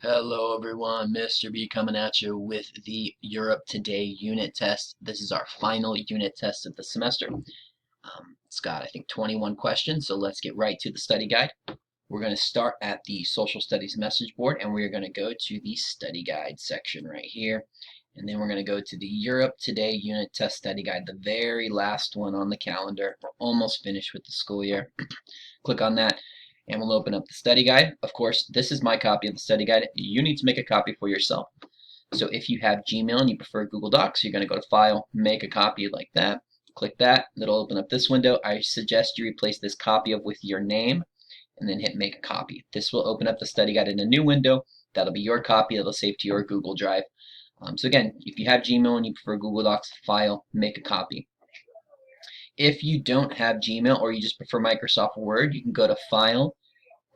Hello everyone, Mr. B coming at you with the Europe Today unit test. This is our final unit test of the semester. It's got, I think, 21 questions, so let's get right to the study guide. We're going to start at the social studies message board, and we're going to go to the study guide section right here. And then we're going to go to the Europe Today unit test study guide, the very last one on the calendar. We're almost finished with the school year. Click on that and we'll open up the study guide. Of course, this is my copy of the study guide. You need to make a copy for yourself. So if you have Gmail and you prefer Google Docs, you're going to go to File, Make a Copy like that. Click that. It'll open up this window. I suggest you replace this copy with your name and then hit Make a Copy. This will open up the study guide in a new window. That'll be your copy. It'll save to your Google Drive. So again, if you have Gmail and you prefer Google Docs, File, Make a Copy. If you don't have Gmail or you just prefer Microsoft Word, you can go to File,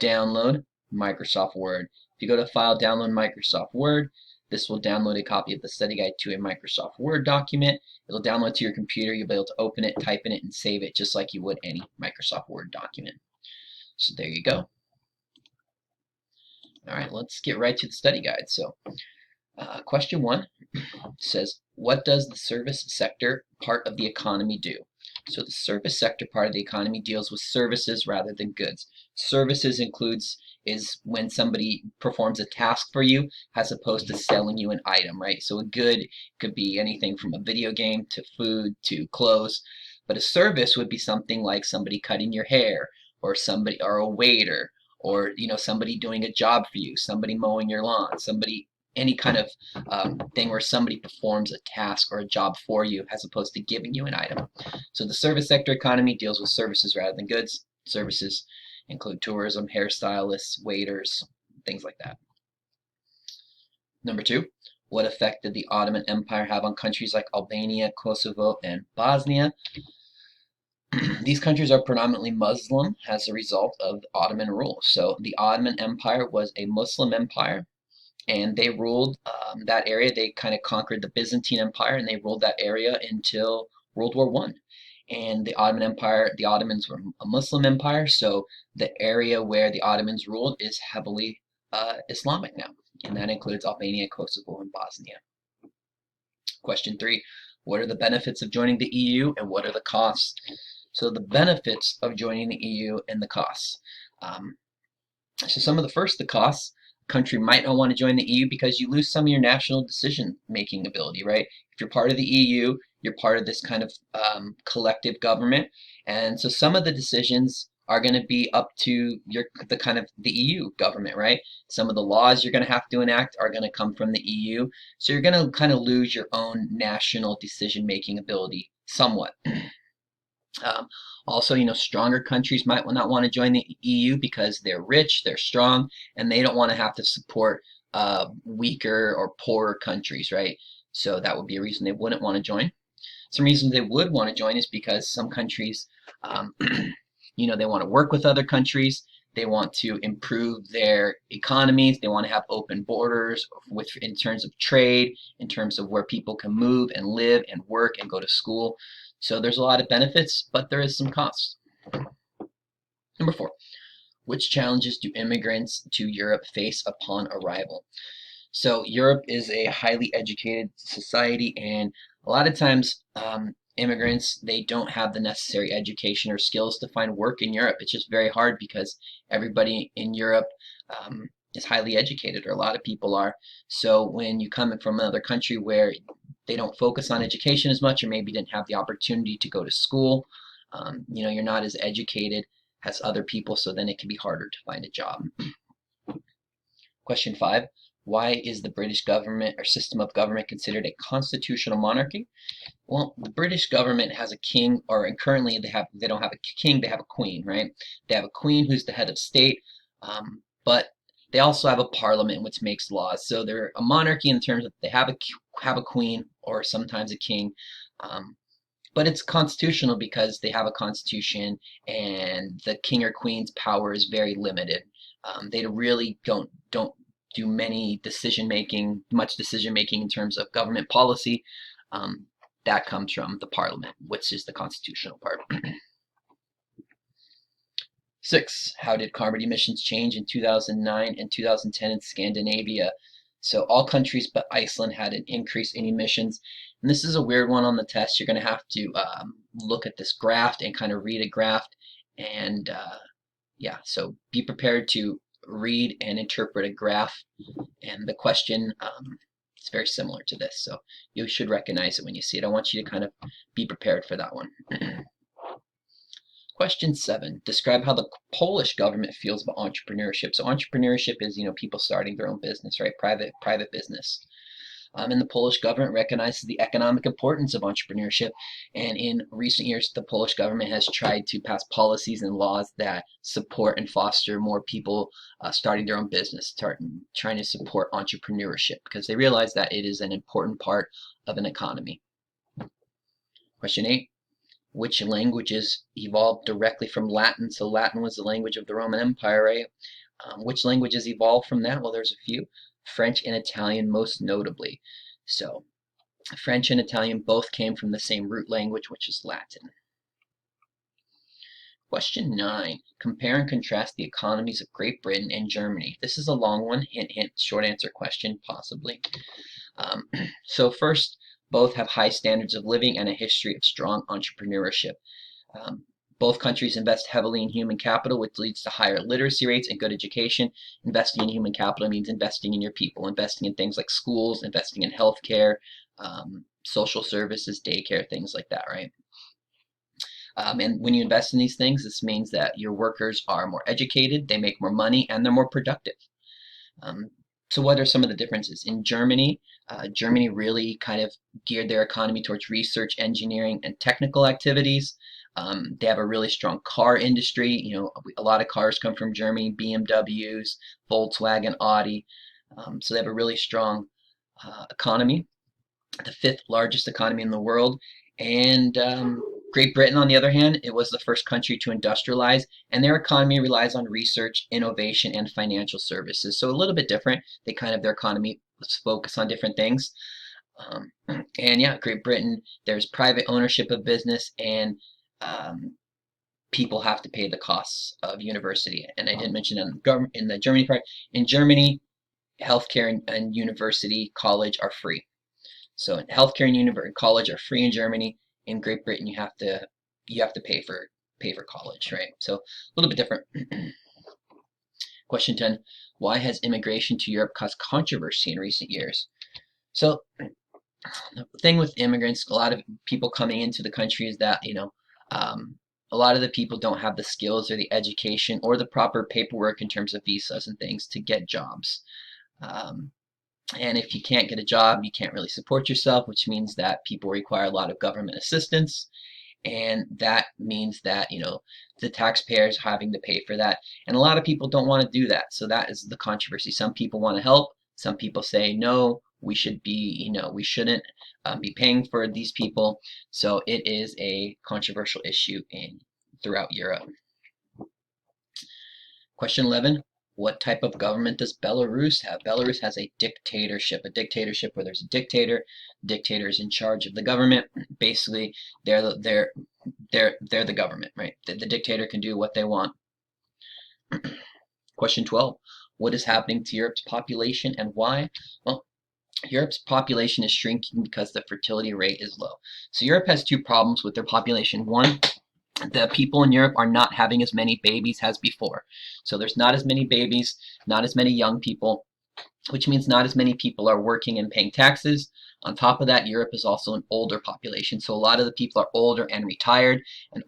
Download, Microsoft Word. If you go to File, Download, Microsoft Word, this will download a copy of the study guide to a Microsoft Word document. It'll download to your computer. You'll be able to open it, type in it, and save it just like you would any Microsoft Word document. So there you go. All right, let's get right to the study guide. So question 1 says, what does the service sector part of the economy do? So the service sector part of the economy deals with services rather than goods. Services is when somebody performs a task for you as opposed to selling you an item, right? So a good could be anything from a video game to food to clothes, but a service would be something like somebody cutting your hair or somebody or a waiter or somebody doing a job for you, somebody mowing your lawn, somebody any kind of thing where somebody performs a task or a job for you as opposed to giving you an item. So the service sector economy deals with services rather than goods. Services include tourism, hairstylists, waiters, things like that. Number 2, what effect did the Ottoman Empire have on countries like Albania, Kosovo, and Bosnia? These countries are predominantly Muslim as a result of Ottoman rule. So the Ottoman Empire was a Muslim empire, and they ruled that area. They kind of conquered the Byzantine Empire, and they ruled that area until World War I. And the Ottoman Empire, the Ottomans were a Muslim empire, so the area where the Ottomans ruled is heavily Islamic now, and that includes Albania, Kosovo, and Bosnia. Question 3, what are the benefits of joining the EU and what are the costs? So the benefits of joining the EU and the costs. So some of the costs. Country might not want to join the EU because you lose some of your national decision-making ability, right? If you're part of the EU, you're part of this kind of collective government, and so some of the decisions are going to be up to the EU government, right? Some of the laws you're going to have to enact are going to come from the EU, so you're going to kind of lose your own national decision-making ability somewhat. Also, stronger countries might not want to join the EU because they're rich, they're strong, and they don't want to have to support weaker or poorer countries, right? So that would be a reason they wouldn't want to join. Some reasons they would want to join is because some countries, they want to work with other countries. They want to improve their economies. They want to have open borders in terms of trade, in terms of where people can move and live and work and go to school. So there's a lot of benefits, but there is some costs. Number 4, which challenges do immigrants to Europe face upon arrival? So Europe is a highly educated society, and a lot of times immigrants, they don't have the necessary education or skills to find work in Europe. It's just very hard because everybody in Europe is highly educated, or a lot of people are. So when you come from another country where they don't focus on education as much, or maybe didn't have the opportunity to go to school, you're not as educated as other people, so then it can be harder to find a job. Question 5, why is the British government or system of government considered a constitutional monarchy? Well, the British government has a king, or currently they don't have a king, they have a queen, right? They have a queen who's the head of state, but they also have a parliament which makes laws. So they're a monarchy in terms of they have a queen or sometimes a king, but it's constitutional because they have a constitution, and the king or queen's power is very limited. They really don't do much decision making in terms of government policy. That comes from the parliament, which is the constitutional part. 6, how did carbon emissions change in 2009 and 2010 in Scandinavia? So all countries but Iceland had an increase in emissions. And this is a weird one on the test. You're going to have to look at this graph and kind of read a graph. And yeah, so be prepared to read and interpret a graph. And the question is very similar to this. So you should recognize it when you see it. I want you to kind of be prepared for that one. Question 7, describe how the Polish government feels about entrepreneurship. So entrepreneurship is, people starting their own business, right? Private business. And the Polish government recognizes the economic importance of entrepreneurship. And in recent years, the Polish government has tried to pass policies and laws that support and foster more people starting their own business, trying to support entrepreneurship because they realize that it is an important part of an economy. Question 8. Which languages evolved directly from Latin? So Latin was the language of the Roman Empire, right? Which languages evolved from that? Well, there's a few. French and Italian most notably. So French and Italian both came from the same root language, which is Latin. Question 9. Compare and contrast the economies of Great Britain and Germany. This is a long one. Hint, hint, short answer question, possibly. So first, both have high standards of living and a history of strong entrepreneurship. Both countries invest heavily in human capital, which leads to higher literacy rates and good education. Investing in human capital means investing in your people, investing in things like schools, investing in healthcare, social services, daycare, things like that, right? And when you invest in these things, this means that your workers are more educated, they make more money, and they're more productive. So what are some of the differences? In Germany, Germany really kind of geared their economy towards research, engineering, and technical activities. They have a really strong car industry. A lot of cars come from Germany, BMWs, Volkswagen, Audi. So they have a really strong economy, the 5th largest economy in the world. And Great Britain, on the other hand, it was the first country to industrialize, and their economy relies on research, innovation, and financial services. So a little bit different. Their economy was focused on different things. And yeah, Great Britain, there's private ownership of business, and people have to pay the costs of university. And I didn't mention in the Germany part. In Germany, healthcare and university, college are free. So healthcare and college are free in Germany. In Great Britain, you have to pay for college, right? So a little bit different. Question 10. Why has immigration to Europe caused controversy in recent years? So the thing with immigrants, a lot of people coming into the country is that, a lot of the people don't have the skills or the education or the proper paperwork in terms of visas and things to get jobs. And if you can't get a job, you can't really support yourself, which means that people require a lot of government assistance. And that means that, the taxpayers having to pay for that. And a lot of people don't want to do that. So that is the controversy. Some people want to help. Some people say, no, we shouldn't be paying for these people. So it is a controversial issue throughout Europe. Question 11. What type of government does Belarus have? Belarus has a dictatorship where there's a dictator. The dictator is in charge of the government. Basically, they're the government, right? The dictator can do what they want. Question 12. What is happening to Europe's population and why? Well, Europe's population is shrinking because the fertility rate is low. So Europe has two problems with their population. One, the people in Europe are not having as many babies as before. So there's not as many babies, not as many young people, which means not as many people are working and paying taxes. On top of that, Europe is also an older population. So a lot of the people are older and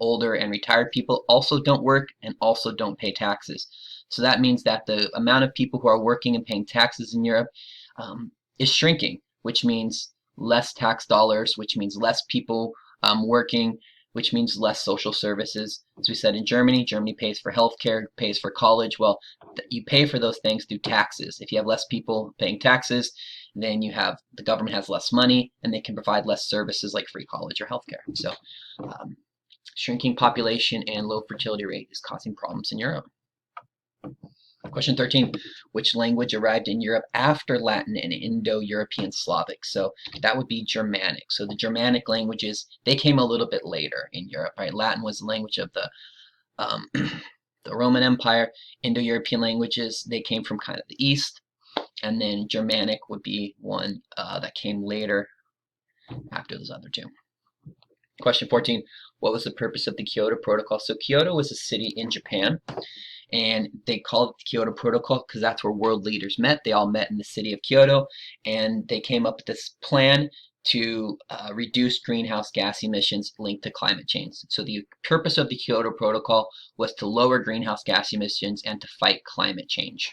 older and retired people also don't work and also don't pay taxes. So that means that the amount of people who are working and paying taxes in Europe is shrinking, which means less tax dollars, which means less people working, which means less social services. As we said, in Germany pays for healthcare, pays for college. Well, you pay for those things through taxes. If you have less people paying taxes, then the government has less money and they can provide less services like free college or healthcare. So shrinking population and low fertility rate is causing problems in Europe. Question 13, which language arrived in Europe after Latin and Indo-European Slavic? So that would be Germanic. So the Germanic languages, they came a little bit later in Europe, right? Latin was the language of the the Roman Empire. Indo-European languages, they came from kind of the east, and then Germanic would be one that came later after those other two. Question 14, what was the purpose of the Kyoto Protocol? So Kyoto was a city in Japan, and they called it the Kyoto Protocol because that's where world leaders met. They all met in the city of Kyoto, and they came up with this plan to reduce greenhouse gas emissions linked to climate change. So the purpose of the Kyoto Protocol was to lower greenhouse gas emissions and to fight climate change.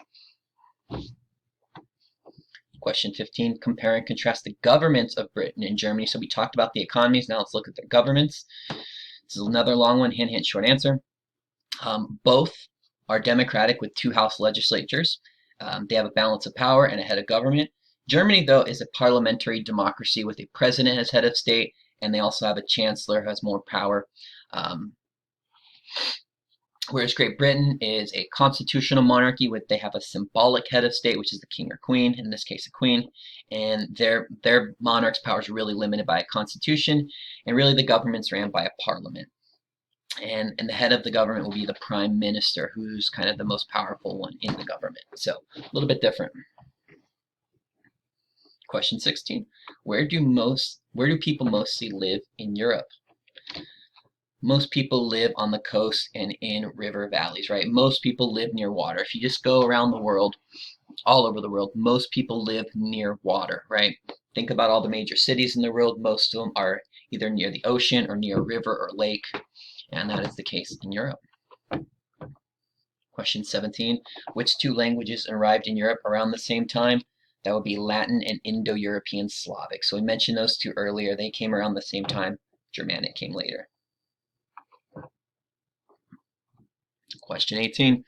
Question 15, compare and contrast the governments of Britain and Germany. So we talked about the economies, now let's look at their governments. This is another long one, hint, hint, short answer. Both are democratic with 2 house legislatures. They have a balance of power and a head of government. Germany, though, is a parliamentary democracy with a president as head of state, and they also have a chancellor who has more power. Whereas Great Britain is a constitutional monarchy, with they have a symbolic head of state, which is the king or queen, in this case a queen, and their monarch's powers are really limited by a constitution, and really the government's ran by a parliament. And the head of the government will be the prime minister, who's kind of the most powerful one in the government. So a little bit different. Question 16, where do people mostly live in Europe? Most people live on the coast and in river valleys, right? Most people live near water. If you just go around the world, all over the world, most people live near water, right? Think about all the major cities in the world. Most of them are either near the ocean or near a river or lake, and that is the case in Europe. Question 17, which 2 languages arrived in Europe around the same time? That would be Latin and Indo-European Slavic. So we mentioned those 2 earlier. They came around the same time. Germanic came later. Question 18,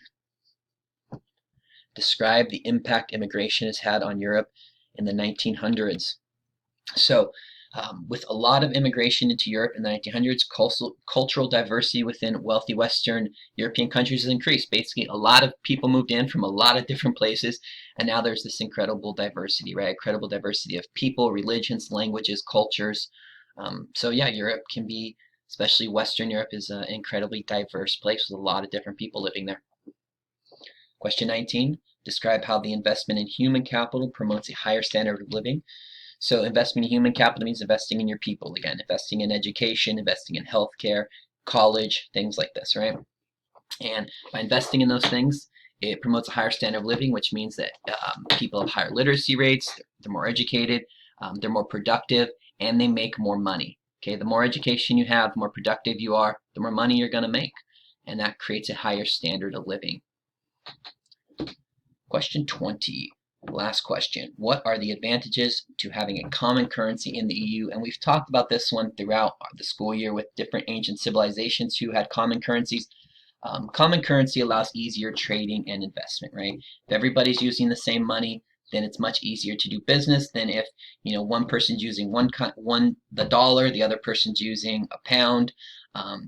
describe the impact immigration has had on Europe in the 1900s. So with a lot of immigration into Europe in the 1900s, cultural diversity within wealthy Western European countries has increased. Basically, a lot of people moved in from a lot of different places, and now there's this incredible diversity, right? Incredible diversity of people, religions, languages, cultures. So yeah, Europe can be, especially Western Europe, is an incredibly diverse place with a lot of different people living there. Question 19, describe how the investment in human capital promotes a higher standard of living. So investment in human capital means investing in your people, again, investing in education, investing in healthcare, college, things like this, right? And by investing in those things, it promotes a higher standard of living, which means that people have higher literacy rates, they're more educated, they're more productive, and they make more money. Okay, the more education you have, the more productive you are, the more money you're going to make, and that creates a higher standard of living. Question 20, last question. What are the advantages to having a common currency in the EU? And we've talked about this one throughout the school year with different ancient civilizations who had common currencies. Common currency allows easier trading and investment, right? If everybody's using the same money, then it's much easier to do business than if, you know, one person's using the dollar, the other person's using a pound.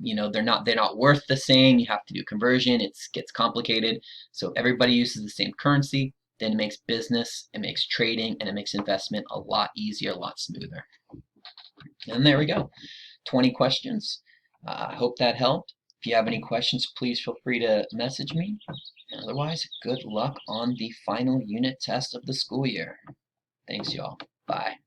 You know, they're not worth the same. You have to do conversion. It gets complicated. So if everybody uses the same currency, then it makes business, it makes trading, and it makes investment a lot easier, a lot smoother. And there we go. 20 questions. I hope that helped. If you have any questions, please feel free to message me. And otherwise, good luck on the final unit test of the school year. Thanks, y'all. Bye.